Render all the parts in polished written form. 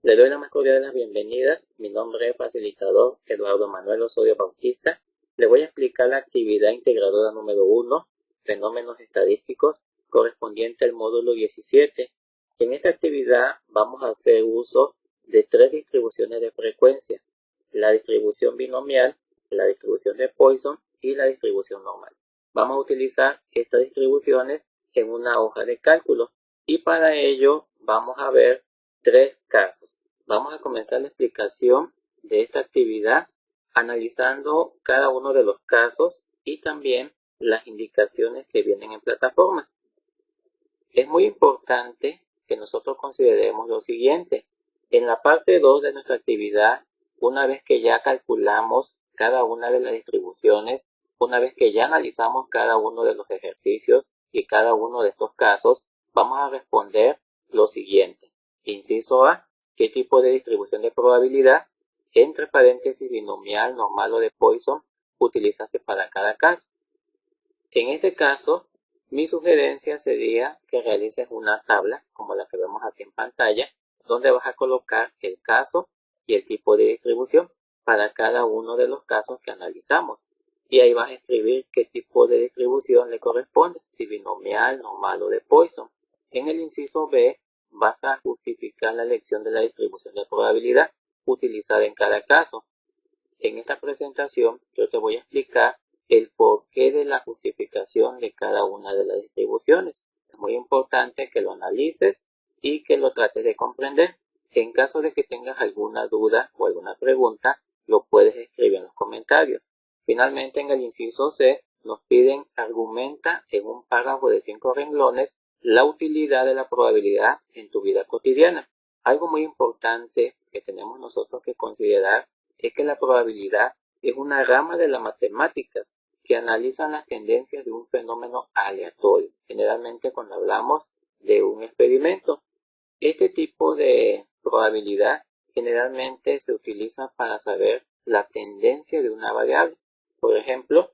Le doy la más cordial de las bienvenidas. Mi nombre es facilitador Eduardo Manuel Osorio Bautista. Le voy a explicar la actividad integradora número 1, fenómenos estadísticos, correspondiente al módulo 17. En esta actividad vamos a hacer uso de tres distribuciones de frecuencia: la distribución binomial, la distribución de Poisson y la distribución normal. Vamos a utilizar estas distribuciones en una hoja de cálculo y para ello vamos a ver tres casos. Vamos a comenzar la explicación de esta actividad analizando cada uno de los casos y también las indicaciones que vienen en plataforma. Es muy importante que nosotros consideremos lo siguiente. En la parte 2 de nuestra actividad, una vez que ya calculamos cada una de las distribuciones, una vez que ya analizamos cada uno de los ejercicios y cada uno de estos casos, vamos a responder lo siguiente. Inciso A: ¿qué tipo de distribución de probabilidad, entre paréntesis binomial, normal o de Poisson, utilizaste para cada caso? En este caso, mi sugerencia sería que realices una tabla como la que vemos aquí en pantalla, donde vas a colocar el caso y el tipo de distribución para cada uno de los casos que analizamos. Y ahí vas a escribir qué tipo de distribución le corresponde, si binomial, normal o de Poisson. En el inciso B vas a justificar la elección de la distribución de probabilidad utilizada en cada caso. En esta presentación yo te voy a explicar el porqué de la justificación de cada una de las distribuciones. Es muy importante que lo analices y que lo trates de comprender. En caso de que tengas alguna duda o alguna pregunta, lo puedes escribir en los comentarios. Finalmente, en el inciso C, nos piden argumenta en un párrafo de 5 renglones la utilidad de la probabilidad en tu vida cotidiana. Algo muy importante que tenemos nosotros que considerar es que la probabilidad es una rama de las matemáticas que analizan las tendencias de un fenómeno aleatorio, generalmente cuando hablamos de un experimento. Este tipo de probabilidad generalmente se utiliza para saber la tendencia de una variable. Por ejemplo,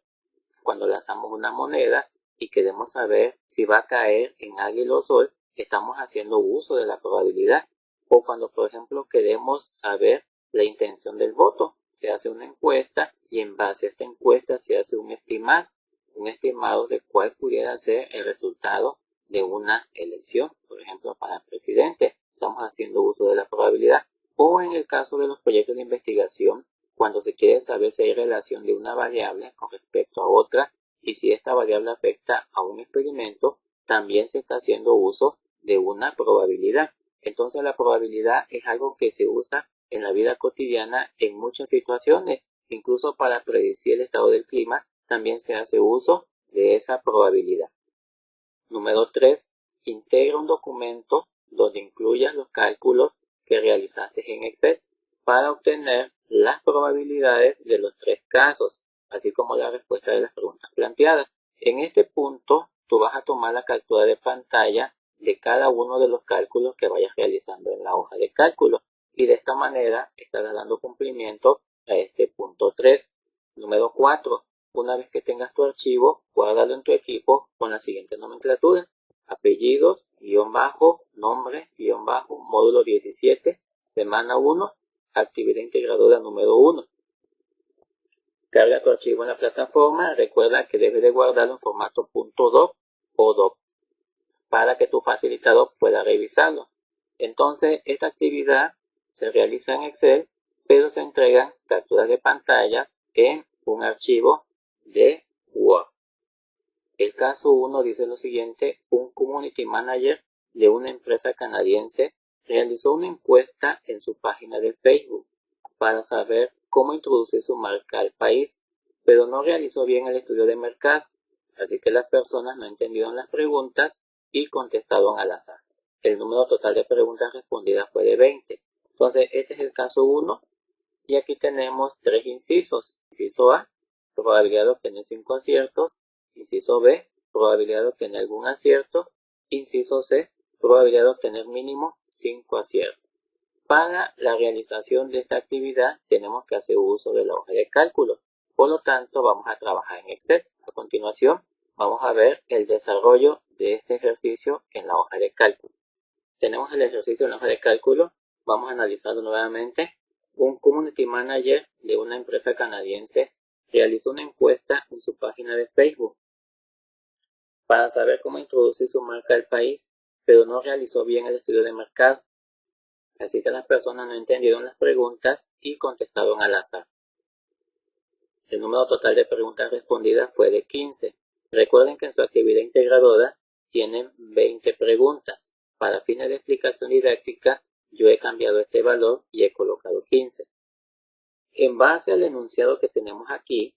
cuando lanzamos una moneda y queremos saber si va a caer en águila o sol, estamos haciendo uso de la probabilidad. O cuando, por ejemplo, queremos saber la intención del voto, se hace una encuesta y en base a esta encuesta se hace un estimado de cuál pudiera ser el resultado de una elección. Por ejemplo, para presidente, estamos haciendo uso de la probabilidad. O en el caso de los proyectos de investigación, cuando se quiere saber si hay relación de una variable con respecto a otra y si esta variable afecta a un experimento, también se está haciendo uso de una probabilidad. Entonces la probabilidad es algo que se usa en la vida cotidiana en muchas situaciones, incluso para predecir el estado del clima también se hace uso de esa probabilidad. Número 3. Integra un documento donde incluyas los cálculos que realizaste en Excel para obtener las probabilidades de los tres casos, así como la respuesta de las preguntas planteadas. En este punto, tú vas a tomar la captura de pantalla de cada uno de los cálculos que vayas realizando en la hoja de cálculo y de esta manera estarás dando cumplimiento a este punto 3. Número 4. Una vez que tengas tu archivo, guárdalo en tu equipo con la siguiente nomenclatura: apellidos, guión bajo, nombre, guión bajo, módulo 17, semana 1, actividad integradora número 1. Carga tu archivo en la plataforma. Recuerda que debes de guardarlo en formato .doc o doc para que tu facilitador pueda revisarlo. Entonces, esta actividad se realiza en Excel, pero se entregan capturas de pantallas en un archivo de Word. El caso 1 dice lo siguiente: un community manager de una empresa canadiense realizó una encuesta en su página de Facebook para saber cómo introducir su marca al país, pero no realizó bien el estudio de mercado, así que las personas no entendieron las preguntas y contestaron al azar. El número total de preguntas respondidas fue de 20. Entonces, este es el caso 1 y aquí tenemos tres incisos. Inciso A: probabilidad de obtener 5 aciertos. Inciso B: probabilidad de obtener algún acierto. Inciso C: probabilidad de obtener mínimo 5 aciertos. Para la realización de esta actividad tenemos que hacer uso de la hoja de cálculo. Por lo tanto, vamos a trabajar en Excel. A continuación, vamos a ver el desarrollo de este ejercicio en la hoja de cálculo. Tenemos el ejercicio en la hoja de cálculo. vamos a analizarlo nuevamente. Un community manager de una empresa canadiense realizó una encuesta en su página de Facebook para saber cómo introducir su marca al país, pero no realizó bien el estudio de mercado. Así que las personas no entendieron las preguntas y contestaron al azar. El número total de preguntas respondidas fue de 15. Recuerden que en su actividad integradora tienen 20 preguntas. Para fines de explicación didáctica, yo he cambiado este valor y he colocado 15. En base al enunciado que tenemos aquí,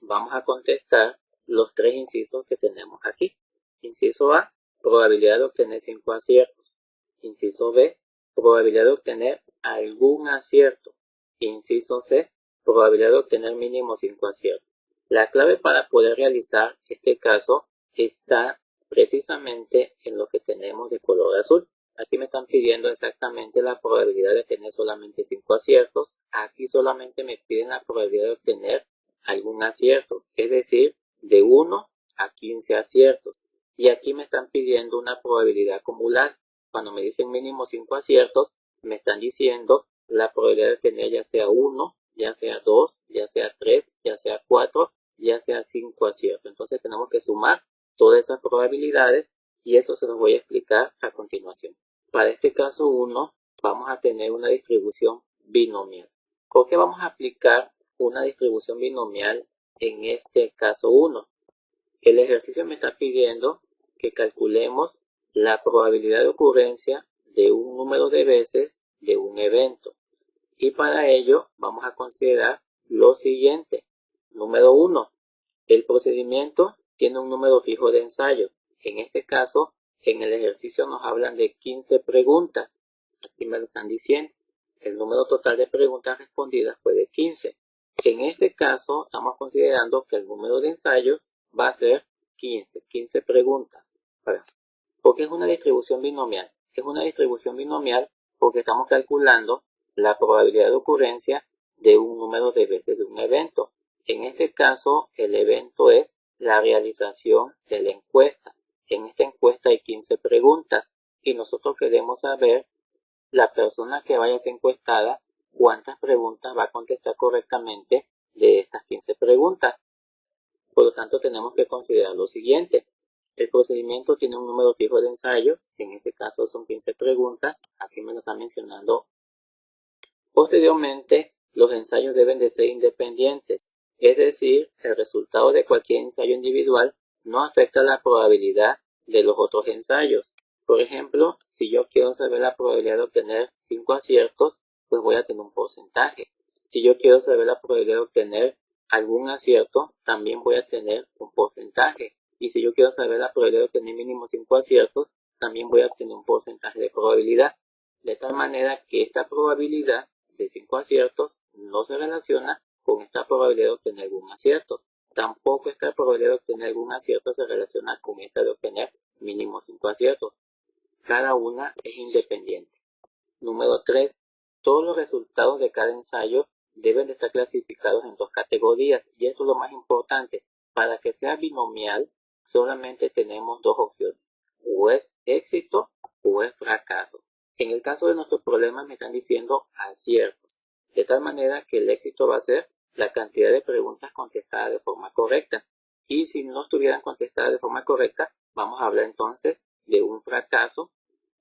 vamos a contestar los tres incisos que tenemos aquí. Inciso A, probabilidad de obtener 5 aciertos. Inciso B, probabilidad de obtener algún acierto. Inciso C, probabilidad de obtener mínimo 5 aciertos. La clave para poder realizar este caso está precisamente en lo que tenemos de color azul. Aquí me están pidiendo exactamente la probabilidad de tener solamente 5 aciertos. Aquí solamente me piden la probabilidad de obtener algún acierto, es decir, de 1 a 15 aciertos. Y aquí me están pidiendo una probabilidad acumulada. Cuando me dicen mínimo 5 aciertos, me están diciendo la probabilidad de tener ya sea 1, ya sea 2, ya sea 3, ya sea 4, ya sea 5 aciertos. Entonces tenemos que sumar todas esas probabilidades y eso se los voy a explicar a continuación. Para este caso 1 vamos a tener una distribución binomial. ¿Por qué vamos a aplicar una distribución binomial en este caso 1? El ejercicio me está pidiendo que calculemos la probabilidad de ocurrencia de un número de veces de un evento. Y para ello vamos a considerar lo siguiente. Número 1. El procedimiento tiene un número fijo de ensayo. En este caso, en el ejercicio nos hablan de 15 preguntas. Aquí me lo están diciendo. El número total de preguntas respondidas fue de 15. En este caso, estamos considerando que el número de ensayos va a ser 15 preguntas. ¿Por qué es una distribución binomial? Es una distribución binomial porque estamos calculando la probabilidad de ocurrencia de un número de veces de un evento. En este caso, el evento es la realización de la encuesta. En esta encuesta hay 15 preguntas y nosotros queremos saber la persona que vaya a ser encuestada cuántas preguntas va a contestar correctamente de estas 15 preguntas. Por lo tanto, tenemos que considerar lo siguiente. El procedimiento tiene un número fijo de ensayos, en este caso son 15 preguntas, aquí me lo está mencionando. Posteriormente, los ensayos deben de ser independientes, es decir, el resultado de cualquier ensayo individual no afecta la probabilidad de los otros ensayos. Por ejemplo, si yo quiero saber la probabilidad de obtener 5 aciertos, pues voy a tener un porcentaje. Si yo quiero saber la probabilidad de obtener algún acierto, también voy a tener un porcentaje. Y si yo quiero saber la probabilidad de obtener mínimo 5 aciertos, también voy a obtener un porcentaje de probabilidad. De tal manera que esta probabilidad de 5 aciertos no se relaciona con esta probabilidad de obtener algún acierto. Tampoco esta probabilidad de obtener algún acierto se relaciona con esta de obtener mínimo 5 aciertos. Cada una es independiente. Número 3. Todos los resultados de cada ensayo deben de estar clasificados en dos categorías y esto es lo más importante. Para que sea binomial solamente tenemos dos opciones. O es éxito o es fracaso. En el caso de nuestros problemas me están diciendo aciertos. De tal manera que el éxito va a ser la cantidad de preguntas contestadas de forma correcta. Y si no estuvieran contestadas de forma correcta, vamos a hablar entonces de un fracaso.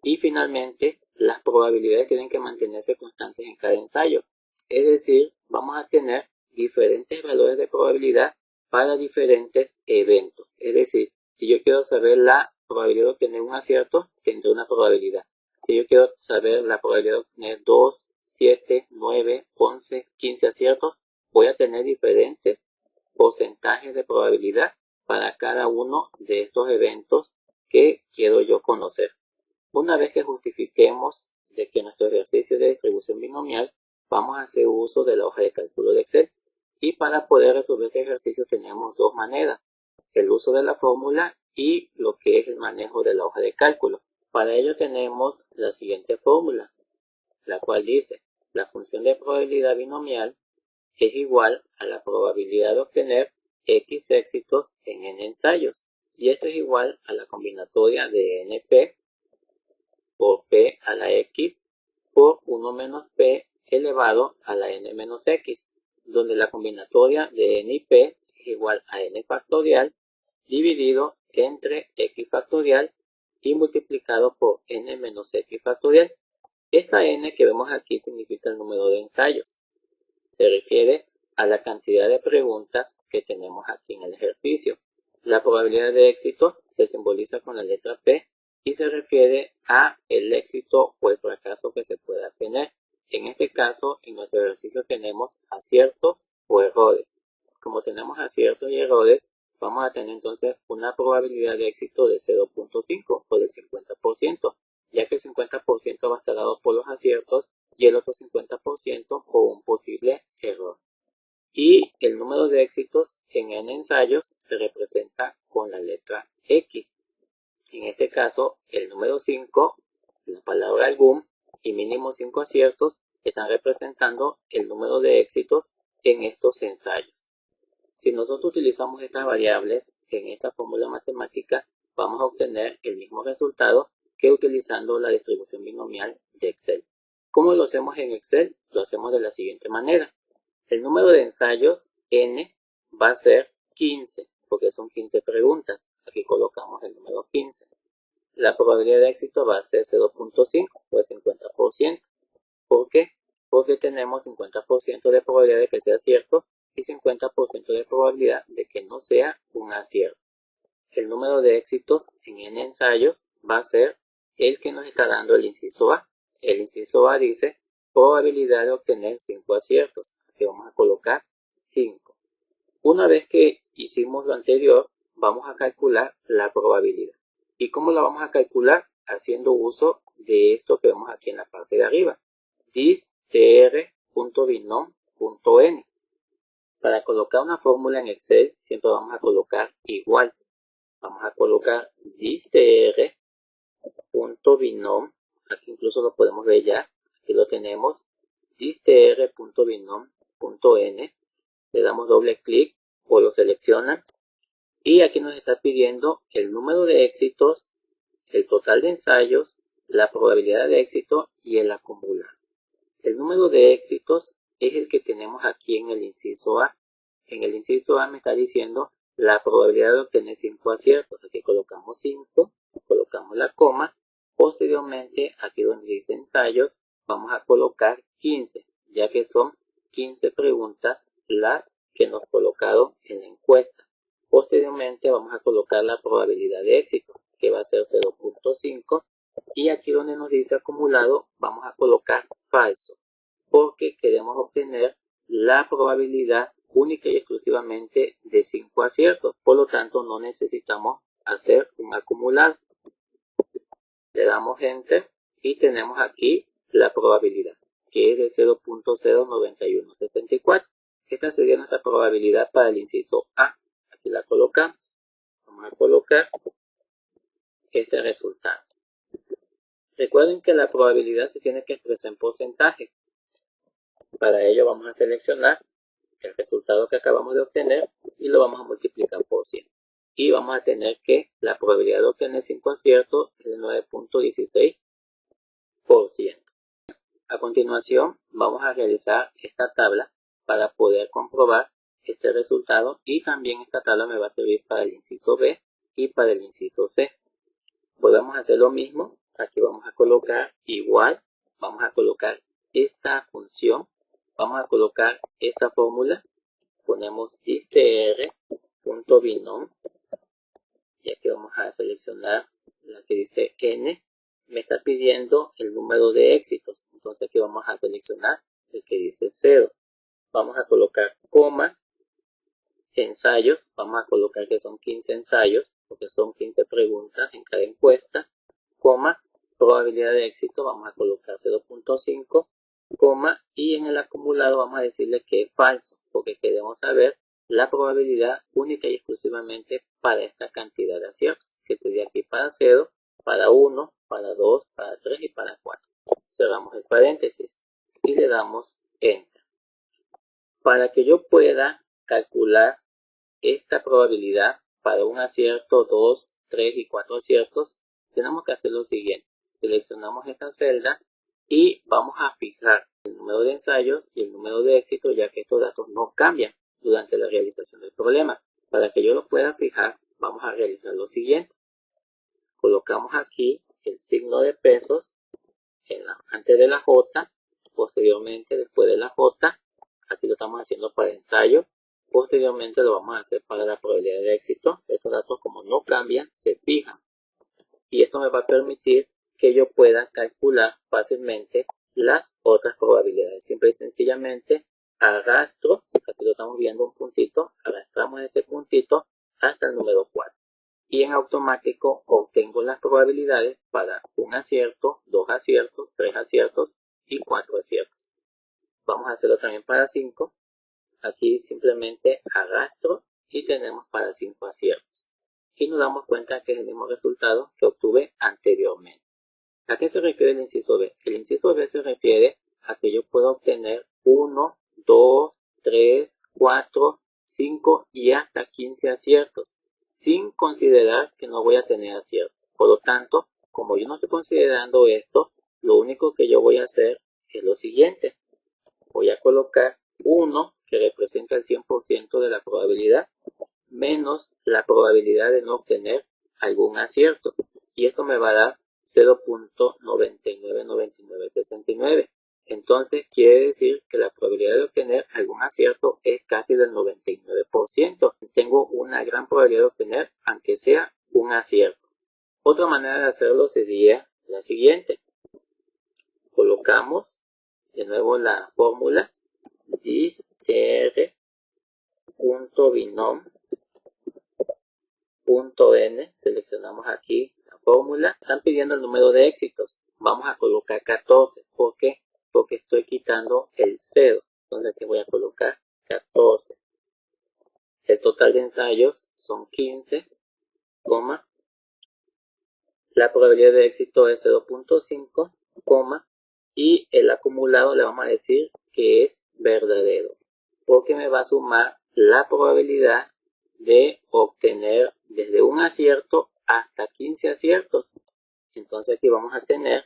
Y finalmente, las probabilidades tienen que mantenerse constantes en cada ensayo. Es decir, vamos a tener diferentes valores de probabilidad para diferentes eventos. Es decir, si yo quiero saber la probabilidad de obtener un acierto, tendré una probabilidad. Si yo quiero saber la probabilidad de obtener 2, 7, 9, 11, 15 aciertos, voy a tener diferentes porcentajes de probabilidad para cada uno de estos eventos que quiero yo conocer. Una vez que justifiquemos de que nuestro ejercicio es de distribución binomial, vamos a hacer uso de la hoja de cálculo de Excel. Y para poder resolver este ejercicio tenemos dos maneras, el uso de la fórmula y lo que es el manejo de la hoja de cálculo. Para ello tenemos la siguiente fórmula, la cual dice, la función de probabilidad binomial es igual a la probabilidad de obtener X éxitos en N ensayos. Y esto es igual a la combinatoria de NP por P a la X por 1 menos p elevado a la n menos x, donde la combinatoria de n y p es igual a n factorial dividido entre x factorial y multiplicado por n menos x factorial. Esta n que vemos aquí significa el número de ensayos. Se refiere a la cantidad de preguntas que tenemos aquí en el ejercicio. La probabilidad de éxito se simboliza con la letra P y se refiere a el éxito o el fracaso que se pueda tener. En este caso, en nuestro ejercicio tenemos aciertos o errores. Como tenemos aciertos y errores, vamos a tener entonces una probabilidad de éxito de 0.5 o del 50%, ya que el 50% va a estar dado por los aciertos y el otro 50% por un posible error. Y el número de éxitos en n ensayos se representa con la letra X. En este caso, el número 5, la palabra algún y mínimo 5 aciertos están representando el número de éxitos en estos ensayos. Si nosotros utilizamos estas variables en esta fórmula matemática, vamos a obtener el mismo resultado que utilizando la distribución binomial de Excel. ¿Cómo lo hacemos en Excel? Lo hacemos de la siguiente manera. El número de ensayos, n, va a ser 15, porque son 15 preguntas. Aquí colocamos el número 15. La probabilidad de éxito va a ser 0.5 o el 50%. ¿Por qué? Porque tenemos 50% de probabilidad de que sea cierto y 50% de probabilidad de que no sea un acierto. El número de éxitos en n ensayos va a ser el que nos está dando el inciso A. El inciso A dice probabilidad de obtener 5 aciertos. Aquí vamos a colocar 5. Una vez que hicimos lo anterior, vamos a calcular la probabilidad. ¿Y cómo la vamos a calcular? Haciendo uso de esto que vemos aquí en la parte de arriba. Dis.tr.binom.n. Para colocar una fórmula en Excel, siempre vamos a colocar igual. Vamos a colocar dis.tr.binom. Aquí incluso lo podemos ver ya. Aquí lo tenemos. dis.tr.binom.n. Le damos doble clic o lo seleccionan. Y aquí nos está pidiendo el número de éxitos, el total de ensayos, la probabilidad de éxito y el acumulado. El número de éxitos es el que tenemos aquí en el inciso A. En el inciso A me está diciendo la probabilidad de obtener 5 aciertos. Aquí colocamos 5, colocamos la coma. Posteriormente, aquí donde dice ensayos, vamos a colocar 15, ya que son 15 preguntas las que nos colocaron en la encuesta. Posteriormente vamos a colocar la probabilidad de éxito, que va a ser 0.5. Y aquí donde nos dice acumulado, vamos a colocar falso, porque queremos obtener la probabilidad única y exclusivamente de 5 aciertos. Por lo tanto, no necesitamos hacer un acumulado. Le damos Enter y tenemos aquí la probabilidad, que es de 0.09164. Esta sería nuestra probabilidad para el inciso A. Aquí la colocamos. Vamos a colocar este resultado. Recuerden que la probabilidad se tiene que expresar en porcentaje. Para ello vamos a seleccionar el resultado que acabamos de obtener y lo vamos a multiplicar por 100. Y vamos a tener que la probabilidad de obtener 5 aciertos es de 9.16%. A continuación vamos a realizar esta tabla para poder comprobar este resultado y también esta tabla me va a servir para el inciso B y para el inciso C. Podemos hacer lo mismo. Aquí vamos a colocar igual, vamos a colocar esta función, vamos a colocar esta fórmula, ponemos dis.tr.binom y aquí vamos a seleccionar la que dice n, me está pidiendo el número de éxitos, entonces aquí vamos a seleccionar el que dice 0, vamos a colocar coma, ensayos, vamos a colocar que son 15 ensayos, porque son 15 preguntas en cada encuesta, coma, probabilidad de éxito, vamos a colocar 0.5, coma, y en el acumulado vamos a decirle que es falso, porque queremos saber la probabilidad única y exclusivamente para esta cantidad de aciertos, que sería aquí para 0, para 1, para 2, para 3 y para 4. Cerramos el paréntesis y le damos Enter. Para que yo pueda calcular esta probabilidad para un acierto, 2, 3 y 4 aciertos, tenemos que hacer lo siguiente. Seleccionamos esta celda y vamos a fijar el número de ensayos y el número de éxito, ya que estos datos no cambian durante la realización del problema. Para que yo lo pueda fijar, vamos a realizar lo siguiente. Colocamos aquí el signo de pesos antes de la J, posteriormente después de la J. Aquí lo estamos haciendo para ensayo. Posteriormente lo vamos a hacer para la probabilidad de éxito. Estos datos, como no cambian, se fijan. Y esto me va a permitir que yo pueda calcular fácilmente las otras probabilidades. Simple y sencillamente arrastro, aquí lo estamos viendo un puntito, arrastramos este puntito hasta el número 4. Y en automático obtengo las probabilidades para un acierto, 2 aciertos, 3 aciertos y 4 aciertos. Vamos a hacerlo también para 5. Aquí simplemente arrastro y tenemos para 5 aciertos. Y nos damos cuenta que es el mismo resultado que obtuve anteriormente. ¿A qué se refiere el inciso B? El inciso B se refiere a que yo puedo obtener 1, 2, 3, 4, 5 y hasta 15 aciertos, sin considerar que no voy a tener aciertos. Por lo tanto, como yo no estoy considerando esto, lo único que yo voy a hacer es lo siguiente. Voy a colocar 1, que representa el 100% de la probabilidad, menos la probabilidad de no obtener algún acierto. Y esto me va a dar 0.999969. Entonces quiere decir que la probabilidad de obtener algún acierto es casi del 99%. Tengo una gran probabilidad de obtener, aunque sea un acierto. Otra manera de hacerlo sería la siguiente. Colocamos de nuevo la fórmula distr.binom.n. Seleccionamos aquí la fórmula. Están pidiendo el número de éxitos. Vamos a colocar 14. ¿Por qué? Porque estoy quitando el 0. Entonces aquí voy a colocar 14. El total de ensayos son 15, la probabilidad de éxito es 0.5, y el acumulado le vamos a decir que es verdadero, porque me va a sumar la probabilidad de obtener desde un acierto hasta 15 aciertos. Entonces aquí vamos a tener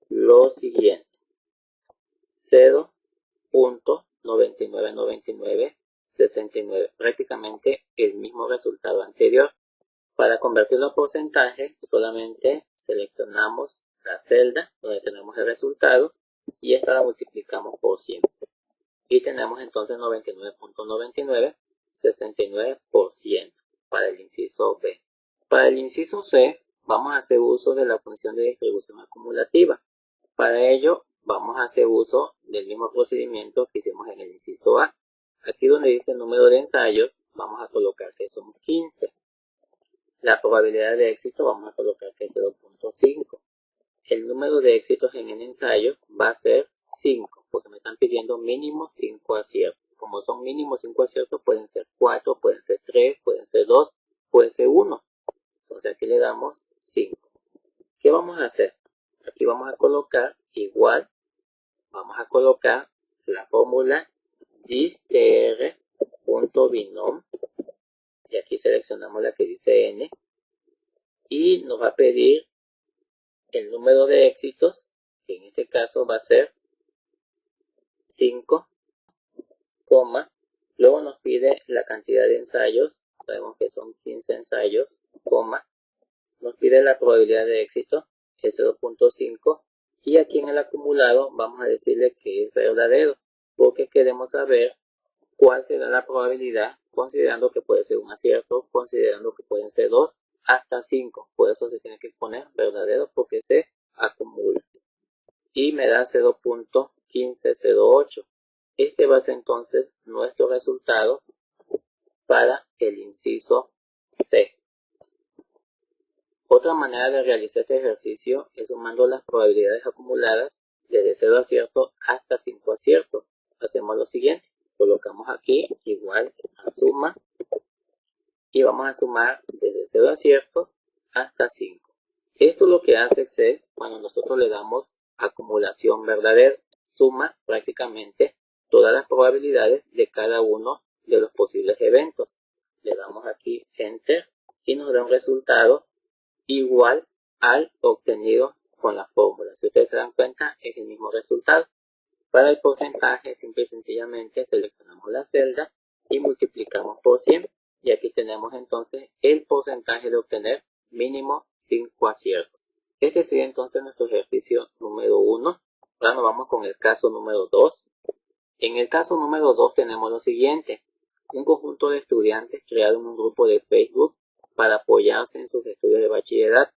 lo siguiente: 0.999969, prácticamente el mismo resultado anterior. Para convertirlo a porcentaje, solamente seleccionamos la celda donde tenemos el resultado y esta la multiplicamos por 100. Y tenemos entonces 99.9969% para el inciso B. Para el inciso C, vamos a hacer uso de la función de distribución acumulativa. Para ello, vamos a hacer uso del mismo procedimiento que hicimos en el inciso A. Aquí donde dice el número de ensayos, vamos a colocar que son 15. La probabilidad de éxito vamos a colocar que es 0.5. El número de éxitos en el ensayo va a ser 5, porque me están pidiendo mínimo 5 aciertos. Como son mínimo 5 aciertos, pueden ser 4, pueden ser 3, pueden ser 2, puede ser 1. Entonces aquí le damos 5. ¿Qué vamos a hacer? Aquí vamos a colocar igual, vamos a colocar la fórmula distr.binom. Y aquí seleccionamos la que dice n y nos va a pedir el número de éxitos, que en este caso va a ser 5, luego nos pide la cantidad de ensayos, sabemos que son 15 ensayos, nos pide la probabilidad de éxito, que es 0.5, y aquí en el acumulado vamos a decirle que es verdadero, porque queremos saber cuál será la probabilidad, considerando que puede ser un acierto, considerando que pueden ser 2, hasta 5. Por eso se tiene que poner verdadero, porque se acumula. Y me da 0.1508. Este va a ser entonces nuestro resultado para el inciso C. Otra manera de realizar este ejercicio es sumando las probabilidades acumuladas desde 0 acierto hasta 5 aciertos. Hacemos lo siguiente. Colocamos aquí igual a suma y vamos a sumar desde 0 acierto hasta 5. Esto es lo que hace Excel cuando nosotros le damos acumulación verdadera. Suma prácticamente todas las probabilidades de cada uno de los posibles eventos. Le damos aquí Enter y nos da un resultado igual al obtenido con la fórmula. Si ustedes se dan cuenta, es el mismo resultado. Para el porcentaje, simple y sencillamente seleccionamos la celda y multiplicamos por 100. Y aquí tenemos entonces el porcentaje de obtener mínimo 5 aciertos. Este sería entonces nuestro ejercicio número 1. Ahora nos vamos con el caso número 2. En el caso número 2 tenemos lo siguiente. Un conjunto de estudiantes crearon un grupo de Facebook para apoyarse en sus estudios de bachillerato,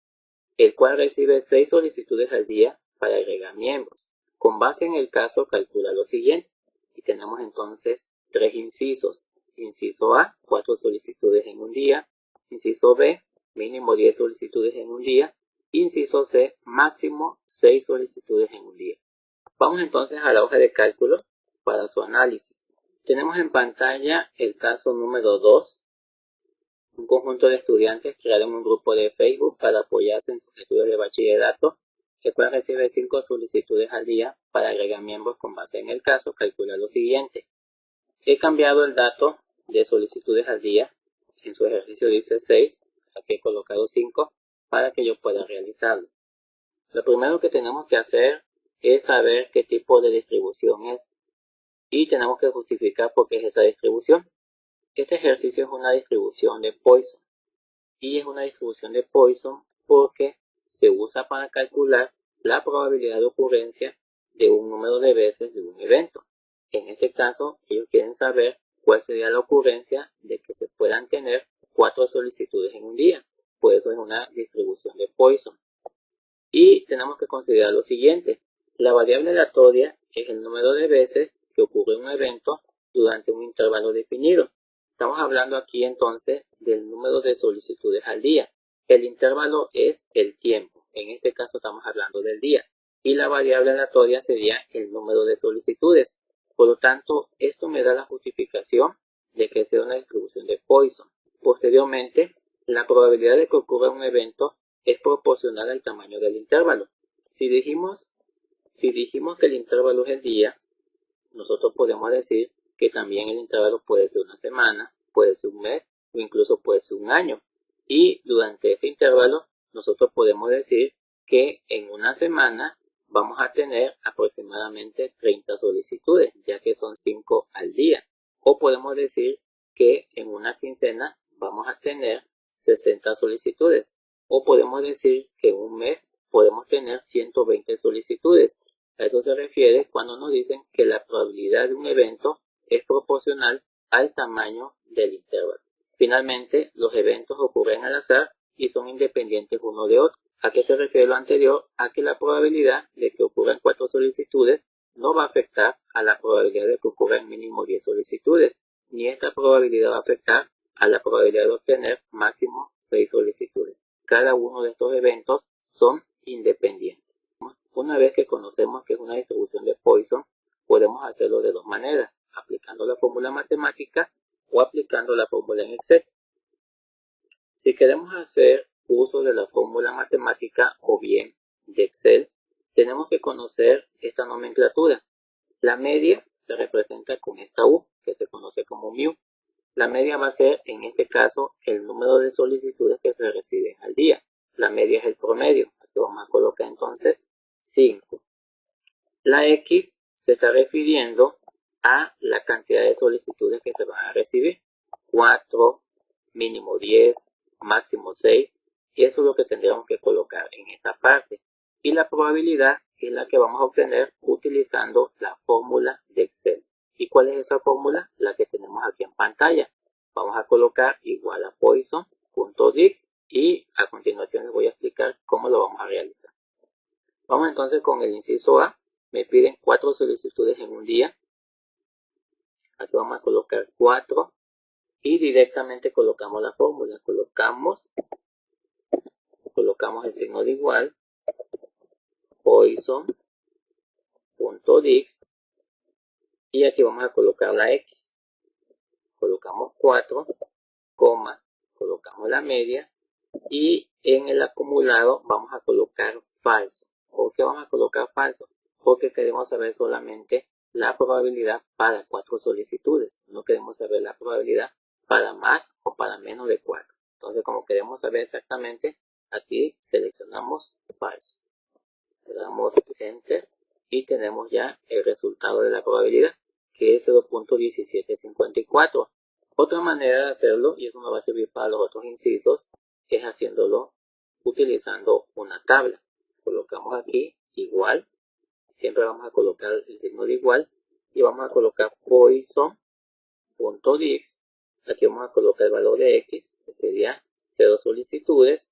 el cual recibe 6 solicitudes al día para agregar miembros. Con base en el caso, calcula lo siguiente. Y tenemos entonces 3 incisos. Inciso A, 4 solicitudes en un día. Inciso B, mínimo 10 solicitudes en un día. Inciso C, máximo 6 solicitudes en un día. Vamos entonces a la hoja de cálculo para su análisis. Tenemos en pantalla el caso número 2. Un conjunto de estudiantes crearon un grupo de Facebook para apoyarse en sus estudios de bachillerato, el cual recibe 5 solicitudes al día para agregar miembros. Con base en el caso, calcula lo siguiente. He cambiado el dato de solicitudes al día. En su ejercicio dice 6, aquí he colocado 5 para que yo pueda realizarlo. Lo primero que tenemos que hacer es saber qué tipo de distribución es. Y tenemos que justificar por qué es esa distribución. Este ejercicio es una distribución de Poisson. Y es una distribución de Poisson porque se usa para calcular la probabilidad de ocurrencia de un número de veces de un evento. En este caso, ellos quieren saber cuál sería la ocurrencia de que se puedan tener 4 solicitudes en un día. Por eso es una distribución de Poisson. Y tenemos que considerar lo siguiente. La variable aleatoria es el número de veces que ocurre un evento durante un intervalo definido. Estamos hablando aquí entonces del número de solicitudes al día. El intervalo es el tiempo. En este caso estamos hablando del día. Y la variable aleatoria sería el número de solicitudes. Por lo tanto, esto me da la justificación de que sea una distribución de Poisson. Posteriormente, la probabilidad de que ocurra un evento es proporcional al tamaño del intervalo. Si dijimos que el intervalo es el día, nosotros podemos decir que también el intervalo puede ser una semana, puede ser un mes o incluso puede ser un año. Y durante este intervalo nosotros podemos decir que en una semana vamos a tener aproximadamente 30 solicitudes, ya que son 5 al día. O podemos decir que en una quincena vamos a tener 60 solicitudes. O podemos decir que en un mes podemos tener 120 solicitudes. A eso se refiere cuando nos dicen que la probabilidad de un evento es proporcional al tamaño del intervalo. Finalmente, los eventos ocurren al azar y son independientes uno de otro. ¿A qué se refiere lo anterior? A que la probabilidad de que ocurran 4 solicitudes no va a afectar a la probabilidad de que ocurran mínimo 10 solicitudes, ni esta probabilidad va a afectar a la probabilidad de obtener máximo 6 solicitudes. Cada uno de estos eventos son independientes. Una vez que conocemos que es una distribución de Poisson, podemos hacerlo de dos maneras, aplicando la fórmula matemática o aplicando la fórmula en Excel. Si queremos hacer uso de la fórmula matemática o bien de Excel, tenemos que conocer esta nomenclatura. La media se representa con esta U, que se conoce como mu. La media va a ser, en este caso, el número de solicitudes que se reciben al día. La media es el promedio. Aquí vamos a colocar entonces 5. La X se está refiriendo a la cantidad de solicitudes que se van a recibir. 4, mínimo 10, máximo 6. Y eso es lo que tendríamos que colocar en esta parte. Y la probabilidad es la que vamos a obtener utilizando la fórmula de Excel. ¿Y cuál es esa fórmula? La que tenemos aquí en pantalla. Vamos a colocar igual a Poisson.dix y a continuación les voy a explicar cómo lo vamos a realizar. Vamos entonces con el inciso A. Me piden 4 solicitudes en un día. Aquí vamos a colocar 4 y directamente colocamos la fórmula. Colocamos el signo de igual, Poisson.dix y aquí vamos a colocar la X. Colocamos 4, colocamos la media y en el acumulado vamos a colocar falso. ¿Por qué vamos a colocar falso? Porque queremos saber solamente la probabilidad para 4 solicitudes. No queremos saber la probabilidad para más o para menos de 4. Entonces, como queremos saber exactamente, aquí seleccionamos falso. Le damos Enter y tenemos ya el resultado de la probabilidad, que es 0.1754. Otra manera de hacerlo, y eso nos va a servir para los otros incisos, es haciéndolo utilizando una tabla. Colocamos aquí igual, siempre vamos a colocar el signo de igual y vamos a colocar Poisson.dix. Aquí vamos a colocar el valor de X, que sería 0 solicitudes.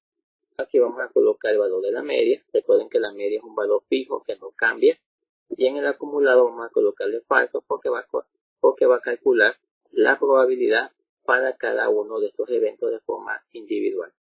Aquí vamos a colocar el valor de la media. Recuerden que la media es un valor fijo que no cambia. Y en el acumulado vamos a colocarle falso porque va a calcular la probabilidad para cada uno de estos eventos de forma individual.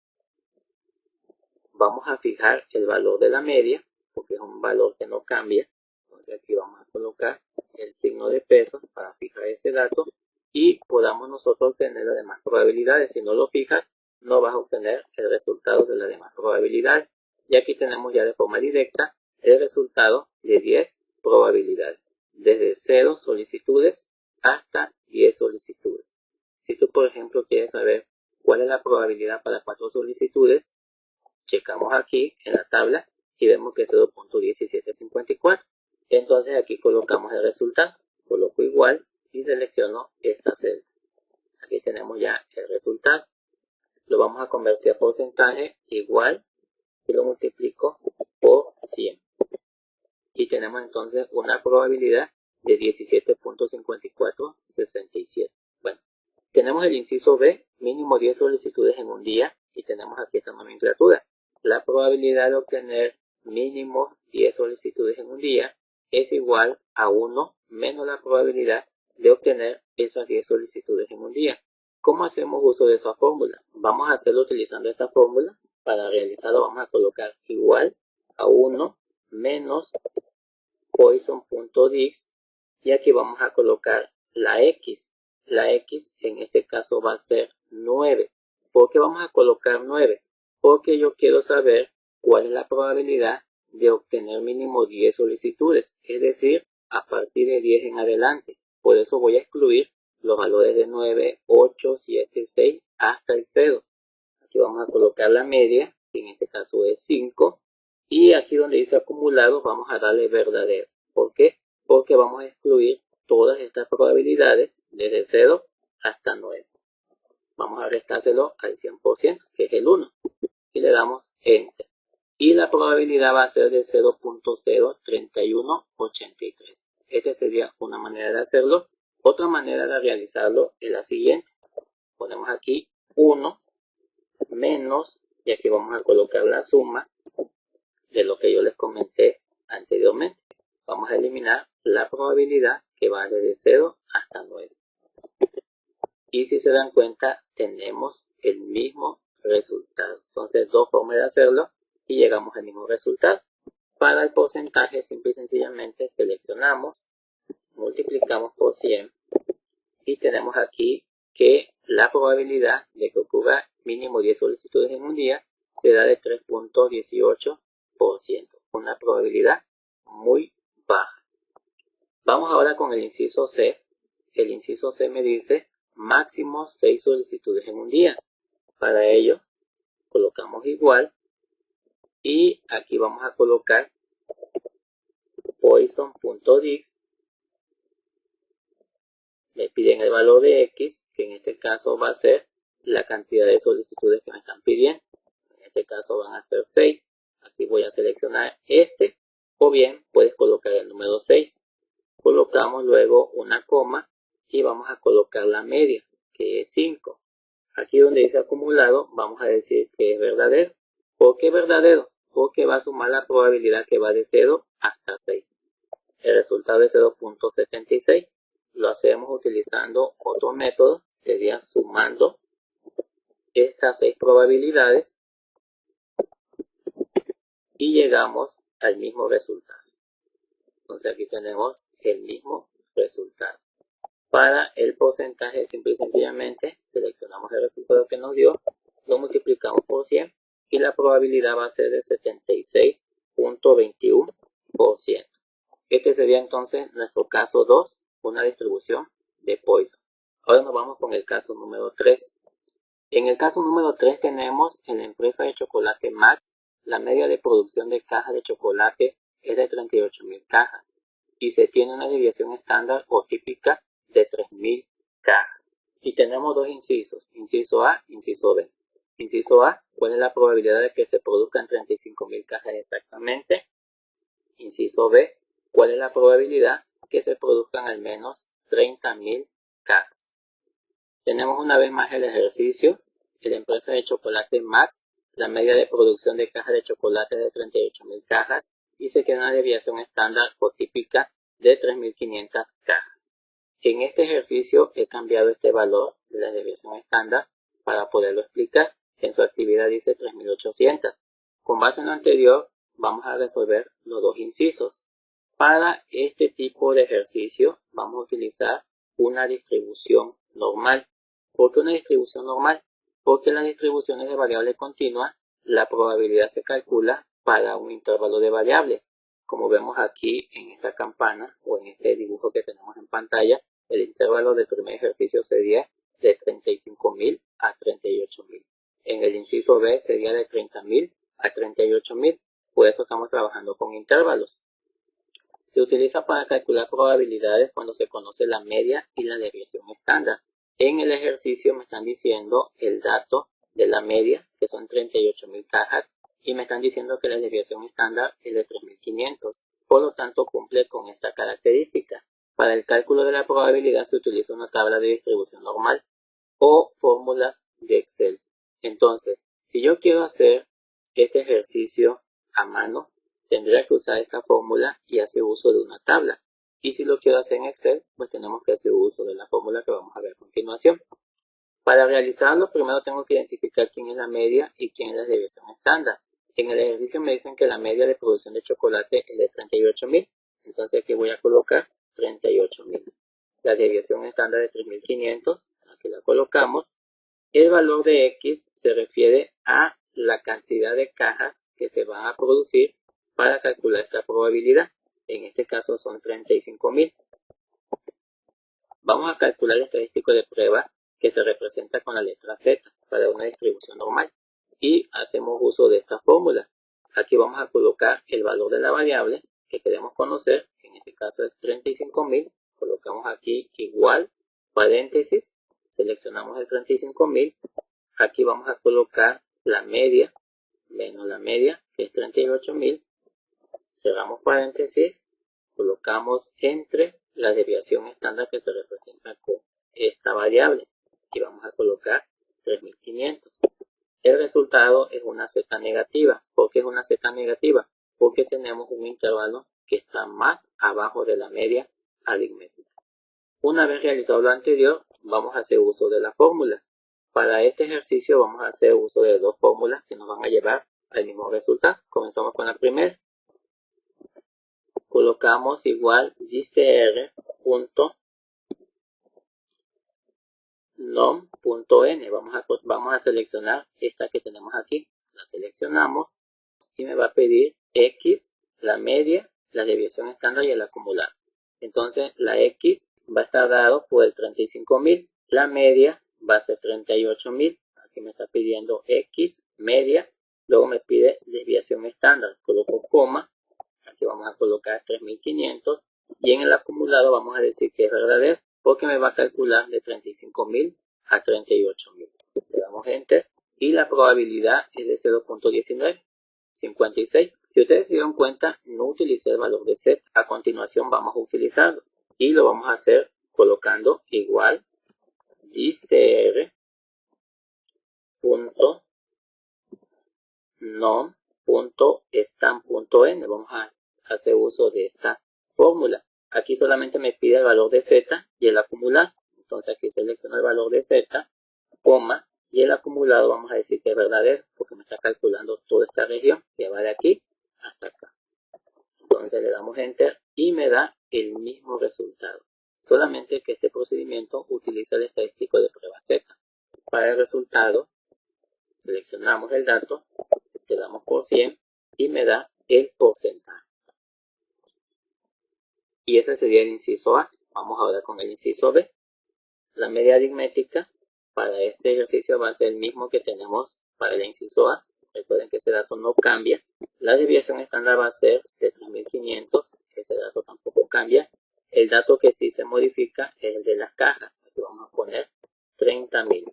Vamos a fijar el valor de la media porque es un valor que no cambia. Entonces aquí vamos a colocar el signo de peso para fijar ese dato y podamos nosotros obtener las demás probabilidades. Si no lo fijas, no vas a obtener el resultado de las demás probabilidades. Y aquí tenemos ya de forma directa el resultado de 10 probabilidades, desde 0 solicitudes hasta 10 solicitudes. Si tú, por ejemplo, quieres saber cuál es la probabilidad para 4 solicitudes, checamos aquí en la tabla y vemos que es 0.1754. Entonces aquí colocamos el resultado, coloco igual y selecciono esta celda. Aquí tenemos ya el resultado. Lo vamos a convertir a porcentaje igual y lo multiplico por 100. Y tenemos entonces una probabilidad de 17.5467. Bueno, tenemos el inciso B, mínimo 10 solicitudes en un día, y tenemos aquí esta nomenclatura. La probabilidad de obtener mínimo 10 solicitudes en un día es igual a 1 menos la probabilidad de obtener esas 10 solicitudes en un día. ¿Cómo hacemos uso de esa fórmula? Vamos a hacerlo utilizando esta fórmula. Para realizarlo vamos a colocar igual a 1 menos Poisson.dix y aquí vamos a colocar la X. La X en este caso va a ser 9. ¿Por qué vamos a colocar 9? Porque yo quiero saber cuál es la probabilidad de obtener mínimo 10 solicitudes, es decir, a partir de 10 en adelante. Por eso voy a excluir los valores de 9, 8, 7, 6 hasta el 0. Aquí vamos a colocar la media, que en este caso es 5. Y aquí donde dice acumulado vamos a darle verdadero. ¿Por qué? Porque vamos a excluir todas estas probabilidades desde 0 hasta 9. Vamos a restárselo al 100%, que es el 1. Y le damos Enter. Y la probabilidad va a ser de 0.03183. Esta sería una manera de hacerlo. Otra manera de realizarlo es la siguiente. Ponemos aquí 1 menos, y aquí vamos a colocar la suma de lo que yo les comenté anteriormente. Vamos a eliminar la probabilidad que va desde 0 hasta 9. Y si se dan cuenta, tenemos el mismo resultado. Entonces, dos formas de hacerlo y llegamos al mismo resultado. Para el porcentaje, simple y sencillamente seleccionamos, multiplicamos por 100 y tenemos aquí que la probabilidad de que ocurra mínimo 10 solicitudes en un día será de 3.18%. Una probabilidad muy baja. Vamos ahora con el inciso C. El inciso C me dice máximo 6 solicitudes en un día. Para ello, colocamos igual y aquí vamos a colocar Poisson.dix. Me piden el valor de X, que en este caso va a ser la cantidad de solicitudes que me están pidiendo. En este caso van a ser 6. Aquí voy a seleccionar este, o bien puedes colocar el número 6. Colocamos luego una coma y vamos a colocar la media, que es 5. Aquí donde dice acumulado, vamos a decir que es verdadero. ¿Por qué verdadero? Porque va a sumar la probabilidad que va de 0 hasta 6. El resultado es 0.76. Lo hacemos utilizando otro método, sería sumando estas 6 probabilidades y llegamos al mismo resultado. Entonces aquí tenemos el mismo resultado. Para el porcentaje, simple y sencillamente seleccionamos el resultado que nos dio, lo multiplicamos por 100 y la probabilidad va a ser de 76.21%. Este sería entonces nuestro caso 2, una distribución de Poisson. Ahora nos vamos con el caso número 3. En el caso número 3 tenemos en la empresa de chocolate Max, la media de producción de cajas de chocolate es de 38.000 cajas y se tiene una desviación estándar o típica de 3.000 cajas. Y tenemos dos incisos, inciso A, inciso B. Inciso A, ¿cuál es la probabilidad de que se produzcan 35.000 cajas exactamente? Inciso B, ¿cuál es la probabilidad que se produzcan al menos 30.000 cajas? Tenemos una vez más el ejercicio de la empresa de chocolate Max. La media de producción de cajas de chocolate es de 38.000 cajas y se queda una desviación estándar o típica de 3.500 cajas. En este ejercicio he cambiado este valor de la desviación estándar para poderlo explicar. En su actividad dice 3.800. Con base en lo anterior, vamos a resolver los dos incisos. Para este tipo de ejercicio vamos a utilizar una distribución normal. ¿Por qué una distribución normal? Porque en las distribuciones de variable continua la probabilidad se calcula para un intervalo de variable. Como vemos aquí en esta campana o en este dibujo que tenemos en pantalla, el intervalo del primer ejercicio sería de 35.000 a 38.000. En el inciso B sería de 30.000 a 38.000. Por eso estamos trabajando con intervalos. Se utiliza para calcular probabilidades cuando se conoce la media y la desviación estándar. En el ejercicio me están diciendo el dato de la media, que son 38.000 cajas, y me están diciendo que la desviación estándar es de 3.500. Por lo tanto, cumple con esta característica. Para el cálculo de la probabilidad se utiliza una tabla de distribución normal o fórmulas de Excel. Entonces, si yo quiero hacer este ejercicio a mano, tendría que usar esta fórmula y hacer uso de una tabla. Y si lo quiero hacer en Excel, pues tenemos que hacer uso de la fórmula que vamos a ver a continuación. Para realizarlo, primero tengo que identificar quién es la media y quién es la desviación estándar. En el ejercicio me dicen que la media de producción de chocolate es de 38.000. Entonces aquí voy a colocar 38.000. La desviación estándar de 3.500. Aquí la colocamos. El valor de X se refiere a la cantidad de cajas que se van a producir para calcular esta probabilidad. En este caso son 35.000. Vamos a calcular el estadístico de prueba que se representa con la letra Z para una distribución normal. Y hacemos uso de esta fórmula. Aquí vamos a colocar el valor de la variable que queremos conocer. En este caso es 35.000. Colocamos aquí igual, paréntesis. Seleccionamos el 35.000. Aquí vamos a colocar la media menos la media, que es 38.000. Cerramos paréntesis, colocamos entre la desviación estándar que se representa con esta variable y vamos a colocar 3.500. El resultado es una Z negativa. ¿Por qué es una Z negativa? Porque tenemos un intervalo que está más abajo de la media aritmética. Una vez realizado lo anterior, vamos a hacer uso de la fórmula. Para este ejercicio vamos a hacer uso de dos fórmulas que nos van a llevar al mismo resultado. Comenzamos con la primera. Colocamos igual distr.nom.n. Vamos a seleccionar esta que tenemos aquí. La seleccionamos y me va a pedir X, la media, la desviación estándar y el acumulado. Entonces la X va a estar dado por el 35.000. La media va a ser 38.000. Aquí me está pidiendo X, media. Luego me pide desviación estándar. Coloco coma. Aquí vamos a colocar 3.500. Y en el acumulado vamos a decir que es verdadero porque me va a calcular de 35.000 a 38.000. Le damos Enter. Y la probabilidad es de 0.19. 56. Si ustedes se dieron cuenta, no utilicé el valor de Z. A continuación vamos a utilizarlo. Y lo vamos a hacer colocando igual distr.nom.stamp.n. Vamos a hacer uso de esta fórmula. Aquí solamente me pide el valor de Z y el acumulado. Entonces aquí selecciono el valor de Z, coma, y el acumulado vamos a decir que es verdadero porque me está calculando toda esta región que va de aquí hasta acá. Entonces le damos Enter y me da el mismo resultado. Solamente que este procedimiento utiliza el estadístico de prueba Z. Para el resultado, seleccionamos el dato, le damos por 100 y me da el porcentaje. Y ese sería el inciso A. Vamos ahora con el inciso B. La media aritmética para este ejercicio va a ser el mismo que tenemos para el inciso A. recuerden que ese dato no cambia. La desviación estándar va a ser de 3500, ese dato tampoco cambia. El dato que sí se modifica es el de las cajas. Aquí vamos a poner 30.000.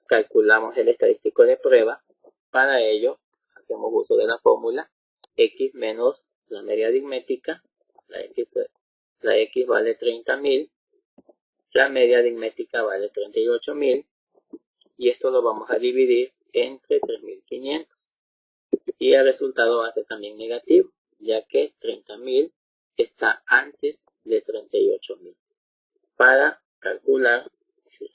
Calculamos el estadístico de prueba. Para ello hacemos uso de la fórmula x menos la media aritmética. La x vale 30.000, la media aritmética vale 38.000 y esto lo vamos a dividir entre 3.500 y el resultado va a ser también negativo, ya que 30.000 está antes de 38.000. Para calcular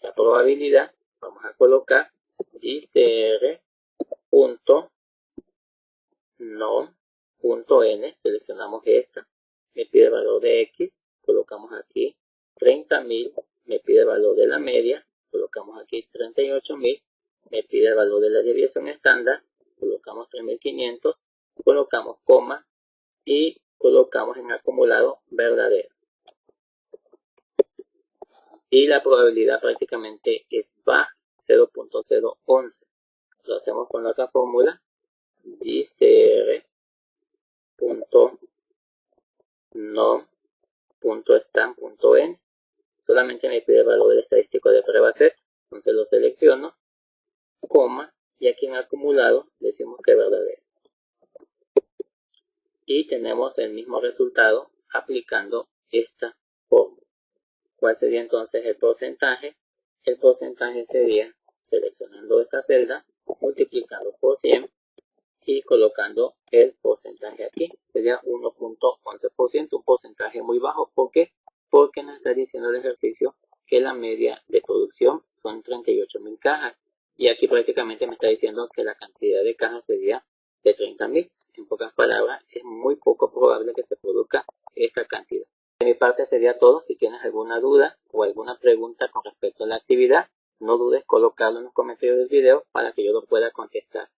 la probabilidad vamos a colocar distr.norm.n, seleccionamos esta, me pide el valor de x, colocamos aquí 30.000, me pide el valor de la media, colocamos aquí 38.000, me pide el valor de la desviación estándar, colocamos 3.500, colocamos coma y colocamos en acumulado verdadero. Y la probabilidad prácticamente es baja, 0.011. Lo hacemos con la otra fórmula, distr.norm.stan.n. Solamente me pide el valor del estadístico de prueba Z, entonces lo selecciono, coma, y aquí en acumulado decimos que es verdadero. Y tenemos el mismo resultado aplicando esta fórmula. ¿Cuál sería entonces el porcentaje? El porcentaje sería seleccionando esta celda, multiplicando por 100 y colocando el porcentaje aquí. Sería 1.11%, un porcentaje muy bajo. ¿Por qué? Porque nos está diciendo el ejercicio que la media de producción son 38.000 cajas. Y aquí prácticamente me está diciendo que la cantidad de cajas sería de 30.000. En pocas palabras, es muy poco probable que se produzca esta cantidad. De mi parte sería todo. Si tienes alguna duda o alguna pregunta con respecto a la actividad, no dudes en colocarlo en los comentarios del video para que yo lo pueda contestar.